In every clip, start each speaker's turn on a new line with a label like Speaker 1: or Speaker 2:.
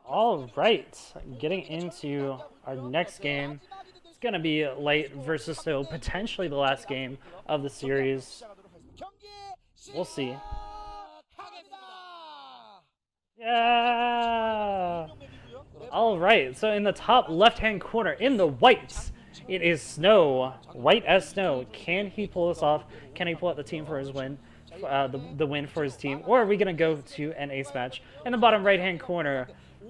Speaker 1: All right, getting into our next game. It's gonna be Light versus Snow, potentially the last game of the series. We'll see. Yeah. All right, so in the top left-hand corner, in the whites, it is Snow, white as snow. Can he pull this off? Can he pull out the team for his win? The win for his team, or are we gonna go to an ace match? In the bottom right hand corner,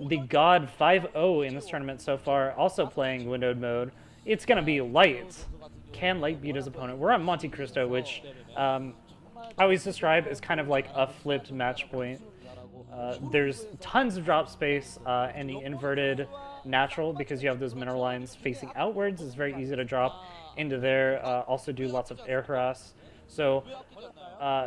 Speaker 1: the God 5-0 in this tournament so far, also playing windowed mode. It's gonna be Light. Can Light beat his opponent? We're on Monte Cristo, which I always describe as kind of like a flipped match point. There's tons of drop space and the inverted natural, because you have those mineral lines facing outwards. It's very easy to drop into there. Also do lots of air harass. So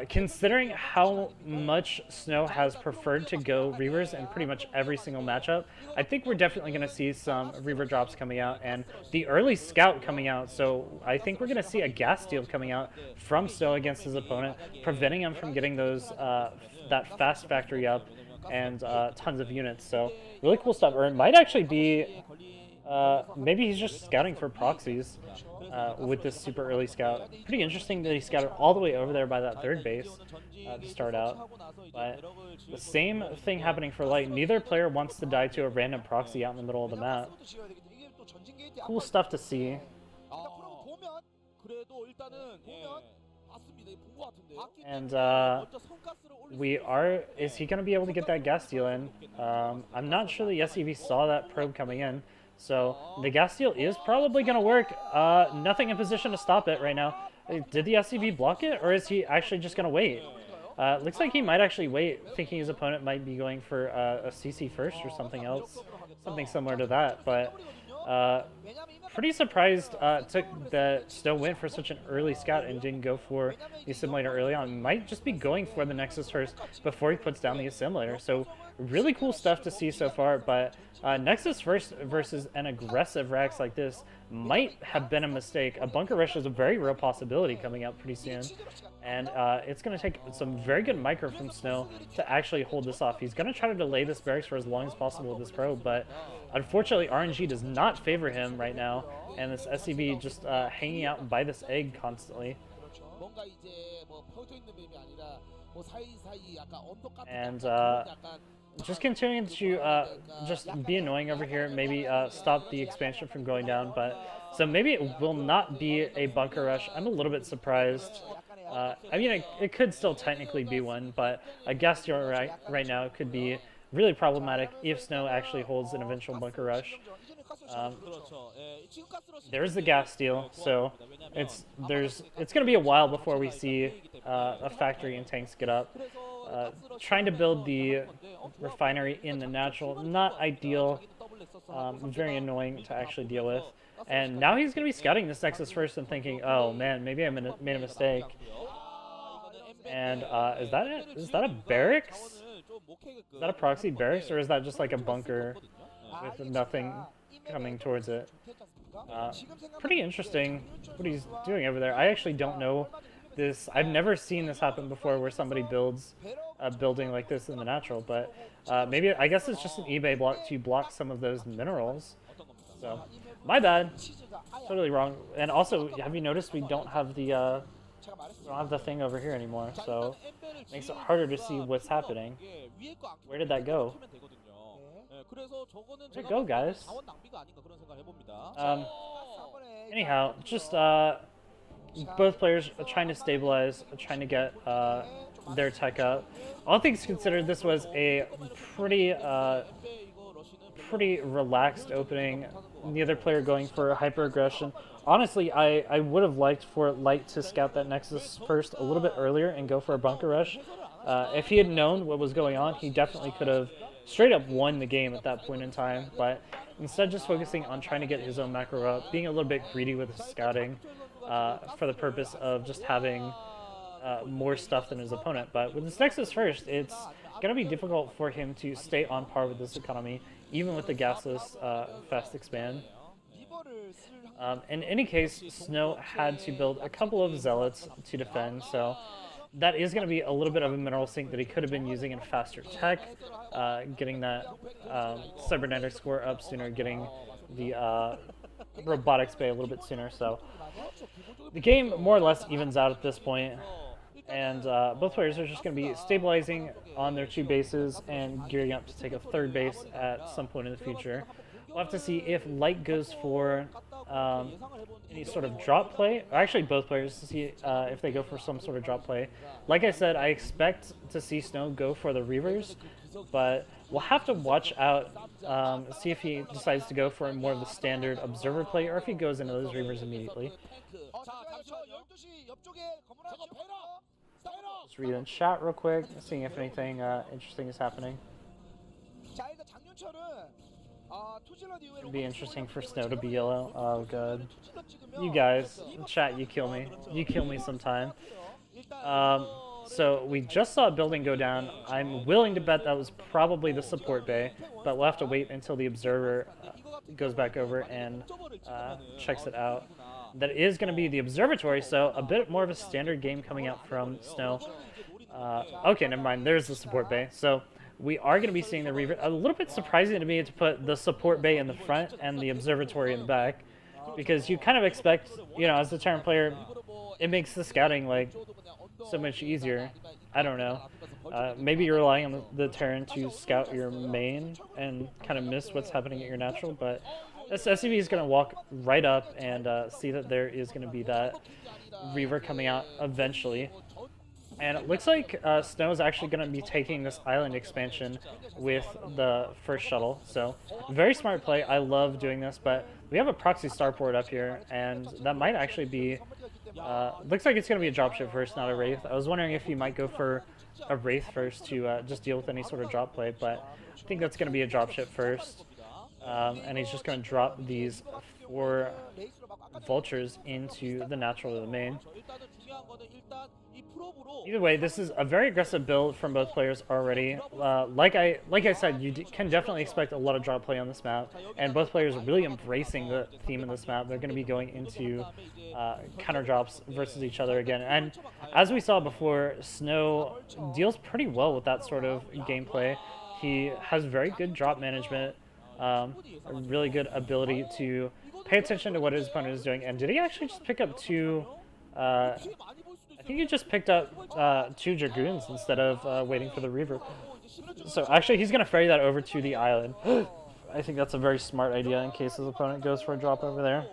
Speaker 1: considering how much Snow has preferred to go Reavers in pretty much every single matchup, I think we're definitely going to see some Reaver drops coming out and the early scout coming out. So I think we're going to see a gas steal coming out from Snow against his opponent, preventing him from getting those that fast factory up and tons of units. So really cool stuff. Or it might actually be maybe he's just scouting for proxies with this super early scout. Pretty interesting that he scouted all the way over there by that third base to start out. But the same thing happening for Light. Neither player wants to die to a random proxy out in the middle of the map. Cool stuff to see. And is he going to be able to get that gas steal in? I'm not sure the SEV saw that probe coming in. So the gas steal is probably going to work. Nothing in position to stop it right now. Did the SCV block it, or is he actually just going to wait? Looks like he might actually wait, thinking his opponent might be going for a CC first or something else. Something similar to that. But pretty surprised that Snow went for such an early scout and didn't go for the assimilator early on. Might just be going for the Nexus first before he puts down the assimilator. So really cool stuff to see so far, but Nexus first versus an aggressive Rax like this might have been a mistake. A bunker rush is a very real possibility coming out pretty soon, and it's going to take some very good micro from Snow to actually hold this off. He's going to try to delay this barracks for as long as possible with this probe, but unfortunately RNG does not favor him right now, and this SCV just hanging out by this egg constantly. And just continuing to just be annoying over here, maybe stop the expansion from going down, but so maybe it will not be a bunker rush. I'm a little bit surprised. I mean, it could still technically be one, but a gas steal right now could be really problematic if Snow actually holds an eventual bunker rush. There's the gas steal, so it's going to be a while before we see a factory and tanks get up. Trying to build the refinery in the natural, not ideal, very annoying to actually deal with. And now he's going to be scouting this Nexus first and thinking, oh man, maybe I made a mistake. And is that it? Is that a barracks? Is that a proxy barracks, or is that just like a bunker with nothing coming towards it? Pretty interesting what he's doing over there. I actually don't know this. I've never seen this happen before, where somebody builds a building like this in the natural, but maybe, I guess it's just an eBay block to block some of those minerals. So my bad, totally wrong. And also, have you noticed we don't have the thing over here anymore, so it makes it harder to see what's happening. Where did that go? Where'd it go, guys? Anyhow, just both players are trying to stabilize, trying to get their tech up. All things considered, this was a pretty relaxed opening. The other player going for hyper aggression. Honestly, I would have liked for Light to scout that Nexus first a little bit earlier and go for a bunker rush. If he had known what was going on, he definitely could have straight up won the game at that point in time. But instead, just focusing on trying to get his own macro up, being a little bit greedy with his scouting for the purpose of just having more stuff than his opponent. But with this Nexus first, it's going to be difficult for him to stay on par with this economy, even with the gasless fast expand. In any case, Snow had to build a couple of zealots to defend, so that is going to be a little bit of a mineral sink that he could have been using in faster tech, getting that cybernetic score up sooner, getting the robotics bay a little bit sooner. So the game more or less evens out at this point, and both players are just going to be stabilizing on their 2 bases and gearing up to take a 3rd base at some point in the future. We'll have to see if Light goes for any sort of drop play, or actually both players, to see if they go for some sort of drop play. Like I said, I expect to see Snow go for the Reavers, but we'll have to watch out, see if he decides to go for more of the standard observer play, or if he goes into those Reavers immediately. Just read in chat real quick, seeing if anything interesting is happening. It'd be interesting for Snow to be yellow. Oh god. You guys, chat, you kill me. You kill me sometime. So we just saw a building go down. I'm willing to bet that was probably the support bay, but we'll have to wait until the observer goes back over and checks it out. That is going to be the observatory, so a bit more of a standard game coming out from Snow. Okay, never mind. There's the support bay. So we are going to be seeing the Reaver. A little bit surprising to me to put the support bay in the front and the observatory in the back, because you kind of expect, you know, as the Terran player, it makes the scouting like so much easier. I don't know. Maybe you're relying on the Terran to scout your main and kind of miss what's happening at your natural, but this SCV is going to walk right up and see that there is going to be that Reaver coming out eventually. And it looks like Snow is actually going to be taking this island expansion with the first shuttle. So very smart play. I love doing this, but we have a proxy starport up here, and that might actually be... looks like it's going to be a dropship first, not a Wraith. I was wondering if he might go for a Wraith first to just deal with any sort of drop play, but I think that's going to be a dropship first. And he's just going to drop these 4 vultures into the natural of the main. Either way, this is a very aggressive build from both players already. Like I said, you can definitely expect a lot of drop play on this map, and both players are really embracing the theme of this map. They're going to be going into counter drops versus each other again. And as we saw before, Snow deals pretty well with that sort of gameplay. He has very good drop management, a really good ability to pay attention to what his opponent is doing. And did he actually just pick up 2... I think he just picked up 2 Dragoons instead of waiting for the Reaver. So actually he's going to ferry that over to the island. I think that's a very smart idea in case his opponent goes for a drop over there.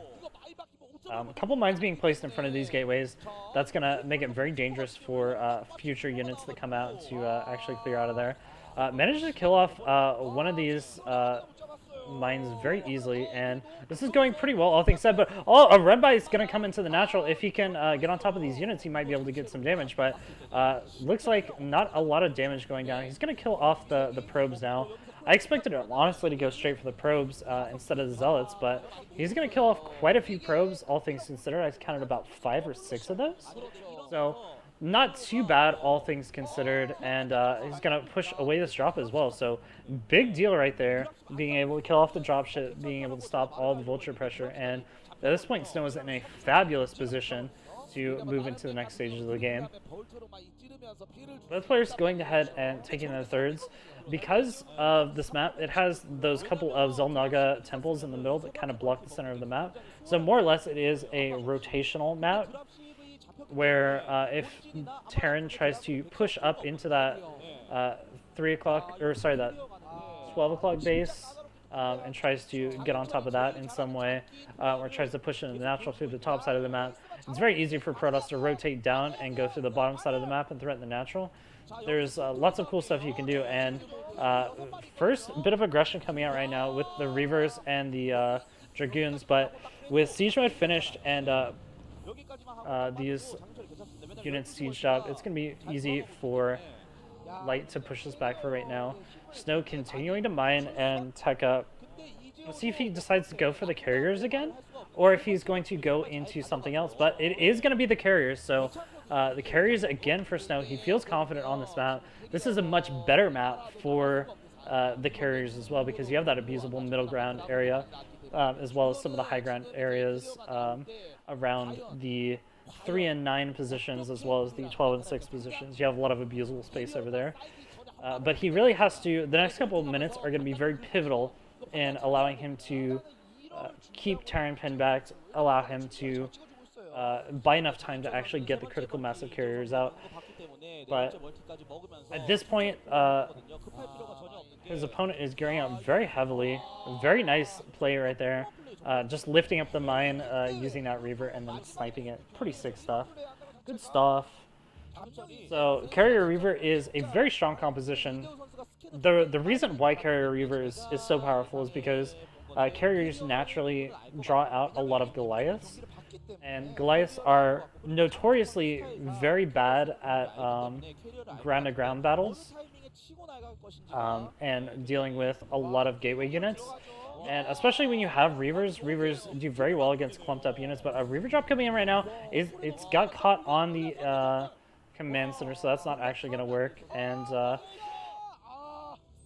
Speaker 1: A couple mines being placed in front of these gateways. That's going to make it very dangerous for future units that come out to actually clear out of there. Managed to kill off one of these mines very easily, and this is going pretty well, all things said. But a red bite is going to come into the natural. If he can get on top of these units, he might be able to get some damage, but looks like not a lot of damage going down. He's going to kill off the probes now. I expected it, honestly, to go straight for the probes instead of the zealots, but he's going to kill off quite a few probes, all things considered. I counted about 5 or 6 of those, so not too bad, all things considered, and he's going to push away this drop as well. So big deal right there, being able to kill off the dropship, being able to stop all the vulture pressure, and at this point Snow is in a fabulous position to move into the next stages of the game. Both players going ahead and taking their thirds. Because of this map, it has those couple of Xel'Naga temples in the middle that kind of block the center of the map. So more or less it is a rotational map, where if Terran tries to push up into that 3 o'clock, or sorry, that 12 o'clock base, and tries to get on top of that in some way, or tries to push in the natural through the top side of the map, it's very easy for Protoss to rotate down and go through the bottom side of the map and threaten the natural. There's lots of cool stuff you can do, and first bit of aggression coming out right now with the Reavers and the Dragoons, but with siege mode finished and these units sieged up, it's going to be easy for Light to push this back for right now. Snow continuing to mine and tech up. We'll see if he decides to go for the carriers again, or if he's going to go into something else, but it is going to be the carriers, so the carriers again for Snow. He feels confident on this map. This is a much better map for the carriers as well, because you have that abusable middle ground area, as well as some of the high ground areas around the 3 and 9 positions as well as the 12 and 6 positions. You have a lot of abusable space over there. But he really has to, the next couple of minutes are going to be very pivotal in allowing him to keep Terran pinned back, allow him to buy enough time to actually get the critical massive carriers out. But at this point, his opponent is gearing up very heavily. Very nice play right there. Just lifting up the mine, using that Reaver, and then sniping it. Pretty sick stuff. Good stuff. So Carrier Reaver is a very strong composition. The reason why Carrier Reaver is so powerful is because carriers naturally draw out a lot of Goliaths, and Goliaths are notoriously very bad at ground-to-ground battles and dealing with a lot of gateway units. And especially when you have Reavers, Reavers do very well against clumped up units, but a Reaver drop coming in right now, it's got caught on the command center, so that's not actually going to work. And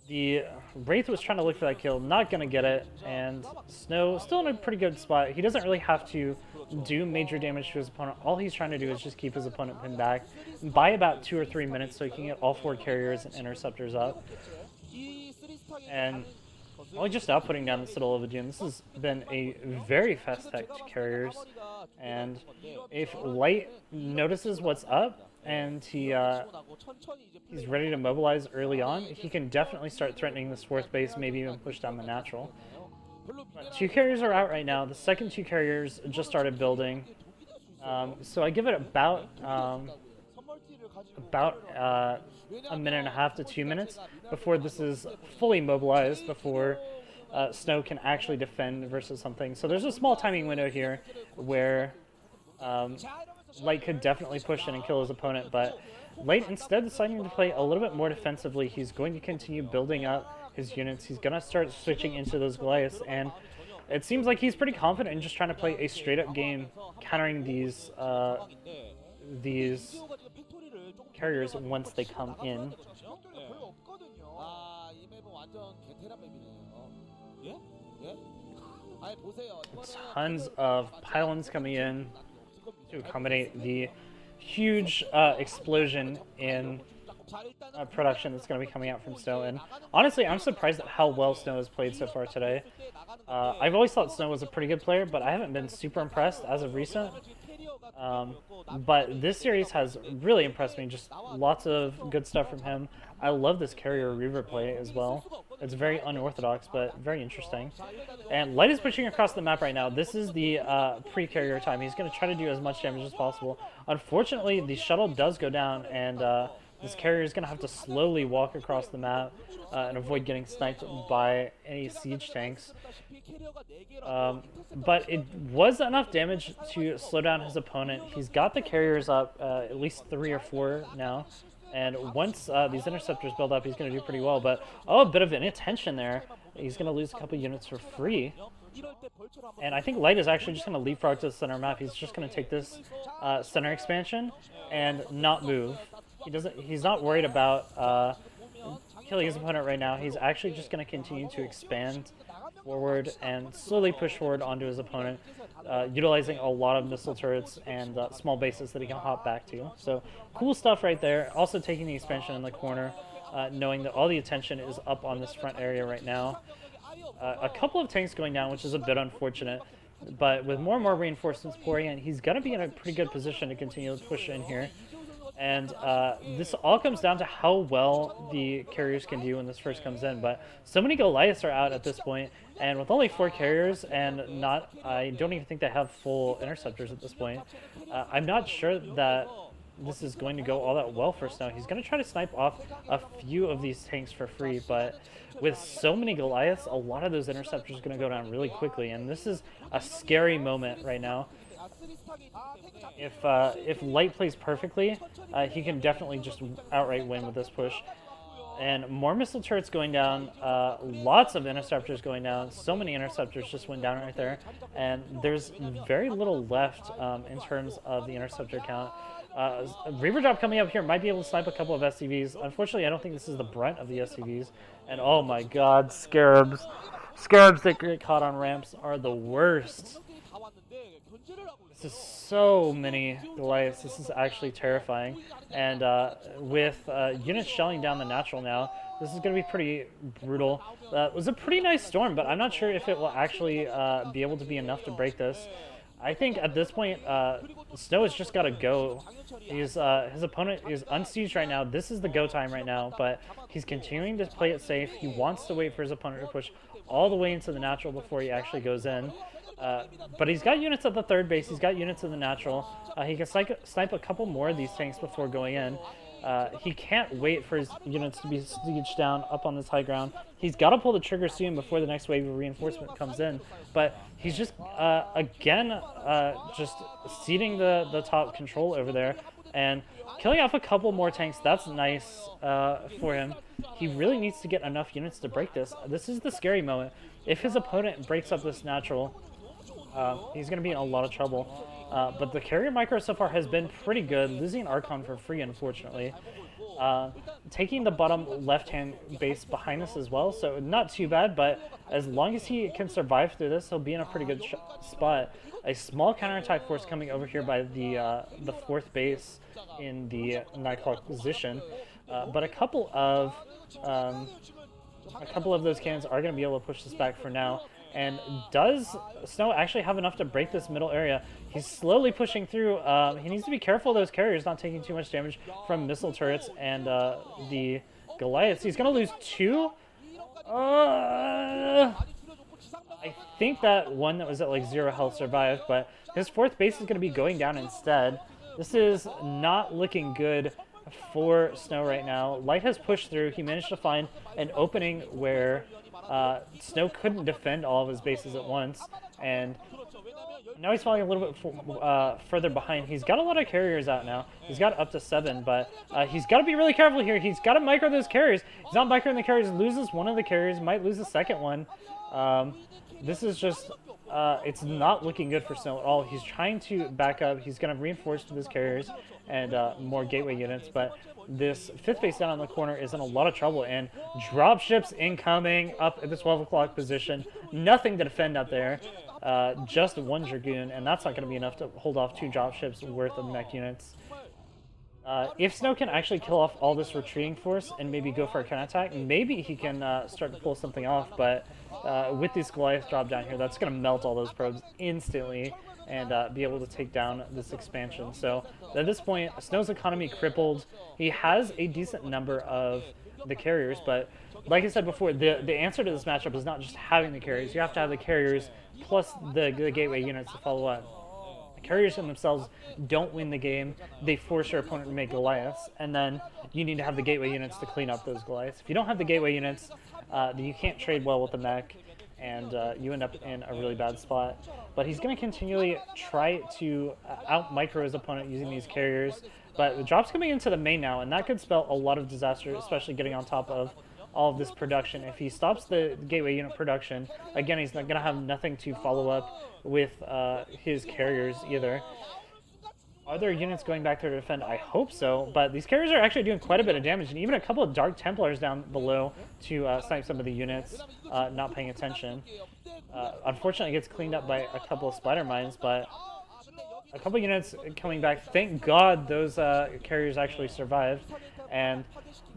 Speaker 1: the Wraith was trying to look for that kill, not going to get it, and Snow still in a pretty good spot. He doesn't really have to do major damage to his opponent. All he's trying to do is just keep his opponent pinned back by about 2 or 3 minutes so he can get all 4 carriers and interceptors up. And only just now putting down the Citadel of Doom. This has been a very fast tech to carriers, and if Light notices what's up and he's ready to mobilize early on, he can definitely start threatening this 4th base, maybe even push down the natural. But 2 carriers are out right now. The second 2 carriers just started building, so I give it about a minute and a half to 2 minutes before this is fully mobilized, before Snow can actually defend versus something. So there's a small timing window here where Light could definitely push in and kill his opponent, but Light, instead deciding to play a little bit more defensively, he's going to continue building up his units. He's going to start switching into those Goliaths, and it seems like he's pretty confident in just trying to play a straight-up game, countering these carriers once they come in. Tons of pylons coming in to accommodate the huge explosion in production that's going to be coming out from Snow. And honestly, I'm surprised at how well Snow has played so far today. I've always thought Snow was a pretty good player, but I haven't been super impressed as of recent. But this series has really impressed me. Just lots of good stuff from him. I love this Carrier Reaver play as well. It's very unorthodox, but very interesting. And Light is pushing across the map right now. This is the pre-carrier time. He's going to try to do as much damage as possible. Unfortunately, the shuttle does go down, and this carrier is going to have to slowly walk across the map and avoid getting sniped by any siege tanks. But it was enough damage to slow down his opponent. He's got the carriers up, at least 3 or 4 now. And once these interceptors build up, he's going to do pretty well. But, oh, a bit of inattention there. He's going to lose a couple units for free. And I think Light is actually just going to leapfrog to the center map. He's just going to take this center expansion and not move. He's not worried about killing his opponent right now. He's actually just going to continue to expand forward and slowly push forward onto his opponent, utilizing a lot of missile turrets and small bases that he can hop back to. So cool stuff right there. Also taking the expansion in the corner, knowing that all the attention is up on this front area right now. A couple of tanks going down, which is a bit unfortunate, but with more and more reinforcements pouring in, he's going to be in a pretty good position to continue to push in here. And this all comes down to how well the carriers can do when this first comes in. But so many Goliaths are out at this point, and with only 4 carriers and I don't even think they have full interceptors at this point. I'm not sure that this is going to go all that well for Snow. He's going to try to snipe off a few of these tanks for free, but with so many Goliaths, a lot of those interceptors are going to go down really quickly, and this is a scary moment right now. If Light plays perfectly, he can definitely just outright win with this push. And more missile turrets going down, lots of interceptors going down. So many interceptors just went down right there, and there's very little left in terms of the interceptor count. Reaver drop coming up here might be able to snipe a couple of SCVs. Unfortunately, I don't think this is the brunt of the SCVs. And oh my god, Scarabs. Scarabs that get caught on ramps are the worst. This is so many Goliaths. This is actually terrifying. And with units shelling down the natural now, this is going to be pretty brutal. It was a pretty nice storm, but I'm not sure if it will actually be able to be enough to break this. I think at this point, Snow has just got to go. His opponent is unsieged right now. This is the go time right now, but he's continuing to play it safe. He wants to wait for his opponent to push all the way into the natural before he actually goes in. But he's got units at the third base. He's got units in the natural. He can snipe a couple more of these tanks before going in. He can't wait for his units to be sieged down up on this high ground. He's got to pull the trigger soon before the next wave of reinforcement comes in. But he's just, again, just ceding the top control over there and killing off a couple more tanks. That's nice for him. He really needs to get enough units to break this. This is the scary moment. If his opponent breaks up this natural, he's going to be in a lot of trouble. But the carrier micro so far has been pretty good, losing Archon for free, unfortunately. Taking the bottom left-hand base behind us as well, so not too bad, but as long as he can survive through this, he'll be in a pretty good spot. A small counterattack force coming over here by the fourth base in the 9 o'clock position, but a couple of those cannons are going to be able to push this back for now. And does Snow actually have enough to break this middle area? He's slowly pushing through. He needs to be careful of those carriers not taking too much damage from missile turrets and the Goliaths. He's going to lose 2. I think that one that was at like 0 health survived, but his fourth base is going to be going down instead. This is not looking good for Snow right now. Light has pushed through. He managed to find an opening where Snow couldn't defend all of his bases at once, and now he's falling a little bit further behind. He's got a lot of carriers out now. He's got up to 7, but he's got to be really careful here. He's got to micro those carriers. He's not microing the carriers. Loses one of the carriers, might lose the second one. This is just, it's not looking good for Snow at all. He's trying to back up. He's going to reinforce with his carriers and more gateway units, but this 5th base down on the corner is in a lot of trouble, and dropships incoming up at the 12 o'clock position. Nothing to defend up there. Just 1 Dragoon, and that's not going to be enough to hold off 2 dropships worth of mech units. If Snow can actually kill off all this retreating force and maybe go for a counterattack, maybe he can start to pull something off, but with this Goliath drop down here, that's going to melt all those probes instantly and be able to take down this expansion. So at this point, Snow's economy crippled. He has a decent number of the carriers, but like I said before, the answer to this matchup is not just having the carriers. You have to have the carriers plus the gateway units to follow up. The carriers in themselves don't win the game. They force your opponent to make Goliaths, and then you need to have the gateway units to clean up those Goliaths. If you don't have the gateway units, then you can't trade well with the mech, and you end up in a really bad spot. But he's going to continually try to out-micro his opponent using these carriers. But the drop's coming into the main now, and that could spell a lot of disaster, especially getting on top of all of this production. If he stops the gateway unit production, again, he's not going to have nothing to follow up with his carriers either. Are there units going back there to defend? I hope so, but these carriers are actually doing quite a bit of damage, and even a couple of Dark Templars down below to snipe some of the units not paying attention. Unfortunately, it gets cleaned up by a couple of Spider Mines, but a couple of units coming back. Thank God those carriers actually survived. And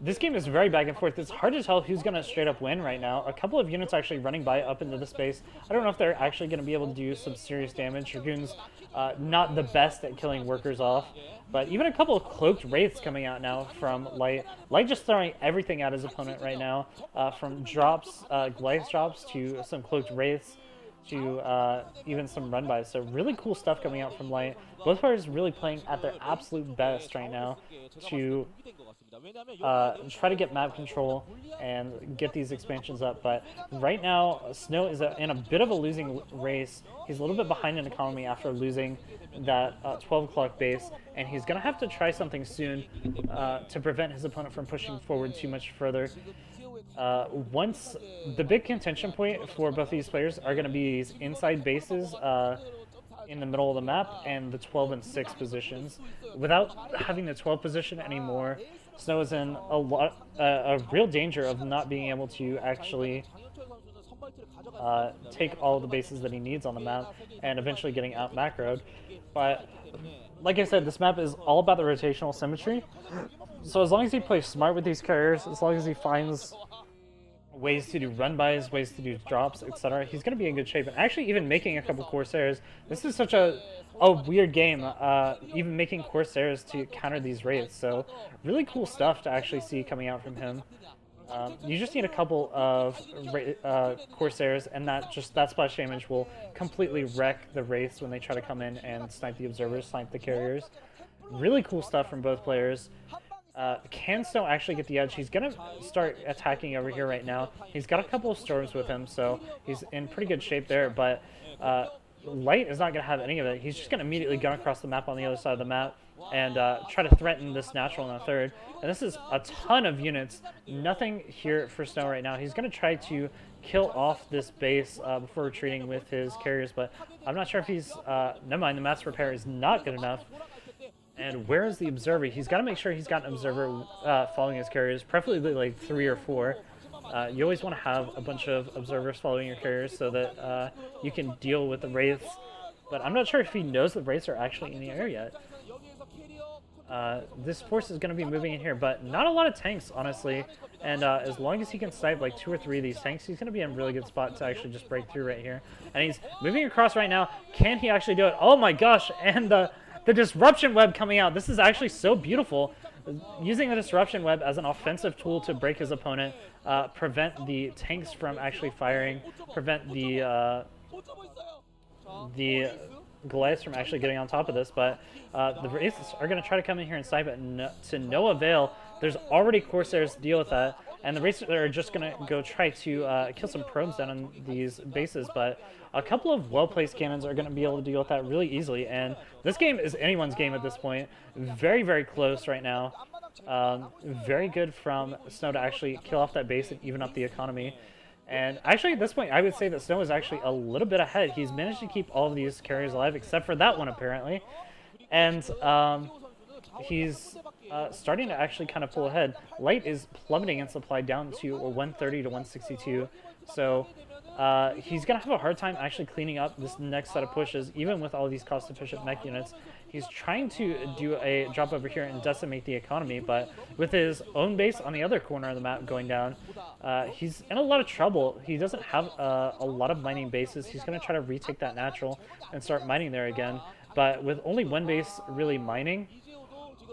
Speaker 1: this game is very back and forth. It's hard to tell who's going to straight up win right now. A couple of units actually running by up into the space. I don't know if they're actually going to be able to do some serious damage. Dragoon's not the best at killing workers off. But even a couple of cloaked wraiths coming out now from Light. Light just throwing everything at his opponent right now. From drops, Goliath drops to some cloaked wraiths to even some run-bys. So really cool stuff coming out from Light. Both players really playing at their absolute best right now to try to get map control and get these expansions up. But right now, Snow is in a bit of a losing race. He's a little bit behind in economy after losing that 12 o'clock base, and he's going to have to try something soon to prevent his opponent from pushing forward too much further. Once the big contention point for both these players are going to be these inside bases in the middle of the map and the 12 and 6 positions. Without having the 12 position anymore, Snow is in a real danger of not being able to actually take all the bases that he needs on the map and eventually getting out macroed. But like I said, this map is all about the rotational symmetry. So as long as he plays smart with these carriers, as long as he finds ways to do run-bys, ways to do drops, etc., he's going to be in good shape. And actually even making a couple Corsairs, this is such a weird game, even making Corsairs to counter these Wraiths. So really cool stuff to actually see coming out from him. You just need a couple of Corsairs, and that splash damage will completely wreck the Wraiths when they try to come in and snipe the Observers, snipe the Carriers. Really cool stuff from both players. Can Snow actually get the edge? He's going to start attacking over here right now. He's got a couple of Storms with him, so he's in pretty good shape there, but Light is not going to have any of it. He's just going to immediately gun across the map on the other side of the map and try to threaten this natural in the third. And this is a ton of units. Nothing here for Snow right now. He's going to try to kill off this base before retreating with his carriers, but I'm not sure if he's... never mind, the mass repair is not good enough. And where is the Observer? He's got to make sure he's got an Observer following his carriers, preferably like 3 or 4. You always want to have a bunch of Observers following your carriers so that you can deal with the Wraiths. But I'm not sure if he knows the Wraiths are actually in the air yet. This force is going to be moving in here, but not a lot of tanks, honestly. And as long as he can snipe like 2 or 3 of these tanks, he's going to be in a really good spot to actually just break through right here. And he's moving across right now. Can he actually do it? Oh my gosh! And the Disruption Web coming out. This is actually so beautiful. Using the Disruption Web as an offensive tool to break his opponent, prevent the tanks from actually firing, prevent the Goliaths from actually getting on top of this, but the Wraiths are going to try to come in here and snipe it to no avail. There's already Corsairs to deal with that, and the Wraiths are just going to go try to kill some probes down on these bases, but a couple of well-placed cannons are going to be able to deal with that really easily, and this game is anyone's game at this point. Very, very close right now. Very good from Snow to actually kill off that base and even up the economy. And actually, at this point, I would say that Snow is actually a little bit ahead. He's managed to keep all of these carriers alive, except for that one, apparently. And he's starting to actually kind of pull ahead. Light is plummeting in supply down to 130 to 162. So he's going to have a hard time actually cleaning up this next set of pushes, even with all these cost-efficient mech units. He's trying to do a drop over here and decimate the economy, but with his own base on the other corner of the map going down, he's in a lot of trouble. He doesn't have a lot of mining bases. He's going to try to retake that natural and start mining there again, but with only one base really mining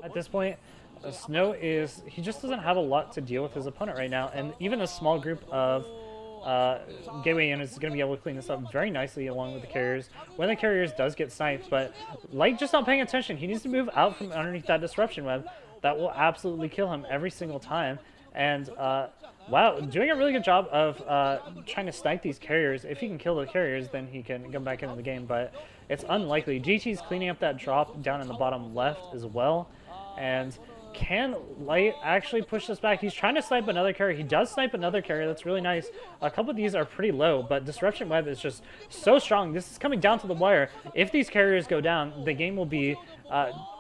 Speaker 1: at this point, Snow he just doesn't have a lot to deal with his opponent right now, and even a small group of gateway units is going to be able to clean this up very nicely along with the carriers when the carriers does get sniped, but Light just not paying attention. He needs to move out from underneath that Disruption Web. That will absolutely kill him every single time. And wow, doing a really good job of trying to snipe these carriers. If he can kill the carriers, then he can come back into the game, but it's unlikely. GT's cleaning up that drop down in the bottom left as well, and can Light actually push this back? He's trying to snipe another carrier. He does snipe another carrier. That's really nice. A couple of these are pretty low, but Disruption Web is just so strong. This is coming down to the wire. If these carriers go down, the game will be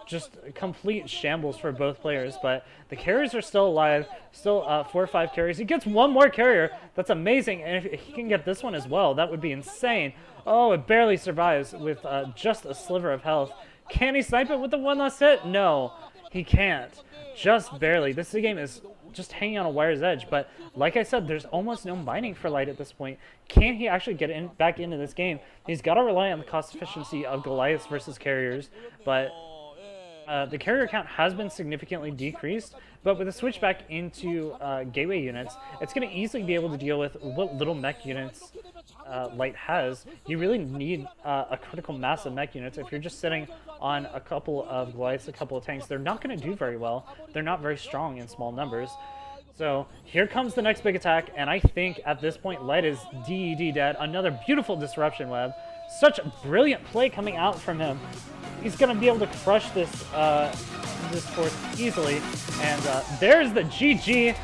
Speaker 1: just complete shambles for both players, but the carriers are still alive. Still 4 or 5 carriers. He gets one more carrier. That's amazing, and if he can get this one as well, that would be insane. Oh, it barely survives with just a sliver of health. Can he snipe it with the one last hit? No. He can't. Just barely. This game is just hanging on a wire's edge, but like I said, there's almost no mining for Light at this point. Can he actually get back into this game? He's got to rely on the cost efficiency of Goliaths versus carriers, but the carrier count has been significantly decreased, but with a switch back into gateway units, it's going to easily be able to deal with what little mech units Light has. You really need a critical mass of mech units. If you're just sitting on a couple of Goliaths, a couple of tanks, they're not going to do very well. They're not very strong in small numbers. So here comes the next big attack, and I think at this point Light is DED dead. Another beautiful Disruption Web. Such a brilliant play coming out from him. He's going to be able to crush this this force easily, and there's the GG.